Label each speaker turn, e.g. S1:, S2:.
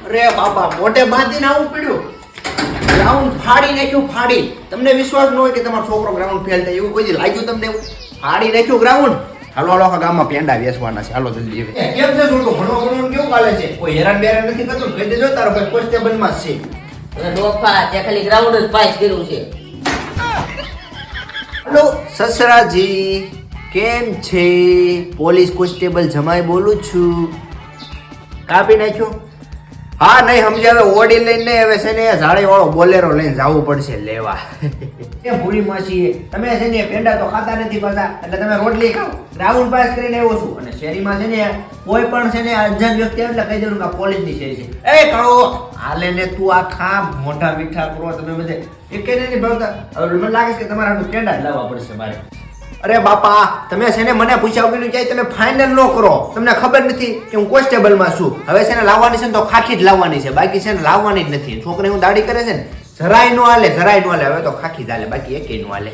S1: અરે બાપા મોઢે બાંધીને આવું પડ્યું. ગ્રાઉન્ડ ફાડી નાખ્યું, ફાડી. તમને વિશ્વાસ ન હોય કે તમારો છોકરો ગ્રાઉન્ડ ફેલ થાય એવું કોઈ દી લાગ્યું તમને? ફાડી નાખ્યું ગ્રાઉન્ડ. હાલો હાલો આખા ગામમાં પેંડા વેચવાના છે. હાલો જલ્દી હવે. કેમ છે છોટું? ભણવાનું કેવું ચાલે છે? કોઈ હેરાન બેરાન નથી કરતું? કહી દેજો તારો ભાઈ કોન્સ્ટેબલમાં જ છે.
S2: અરે ડોફા તે ખાલી ગ્રાઉન્ડ જ પાસ કર્યું છે.
S1: હેલો સસરાજી, કેમ છે? પોલીસ કોન્સ્ટેબલ જમાઈ બોલું છું. કાપી નાખ્યો? હા નહીં સમજે. હવે ઓડી લઈને હવે છે ને ઝાડી વાળો બોલેરો લઈને જવું પડશે લેવા. એ ભૂરી માસી તમે છે ને પેંડા તો ખાતા નથી પાછા, એટલે તમે રોટલી ખાઓ. ગ્રાઉન્ડ પાસ કરીને આવ્યો છું અને શેરીમાં છે ને કોઈ પણ છે ને અજાણ વ્યક્તિ આવે એટલે કહી દેવું કે પોલીસની શેરી છે. એ કાળો હાલે ને તું આ ખા મોઢા મીઠા કરો તમે બધે એક નહીં ભાવતા. હવે મને લાગે છે કે તમારે આટલું પેંડા જ લાવવા પડશે મારે. અરે બાપા તમે છે ને મને પૂછ્યા વગર ક્યાંય તમે ફાઇનલ ન કરો. તમને ખબર નથી કે હું કોન્સ્ટેબલમાં છું. હવે છે ને લાવવાની છે ને તો ખાખી જ લાવવાની છે, બાકી છે ને લાવવાની જ નથી. છોકરી હું દાડી કરે છે ને જરાય નો હાલે, જરાય નો હાલે. હવે તો ખાખી જ હાલે, બાકી એકેય નો હાલે.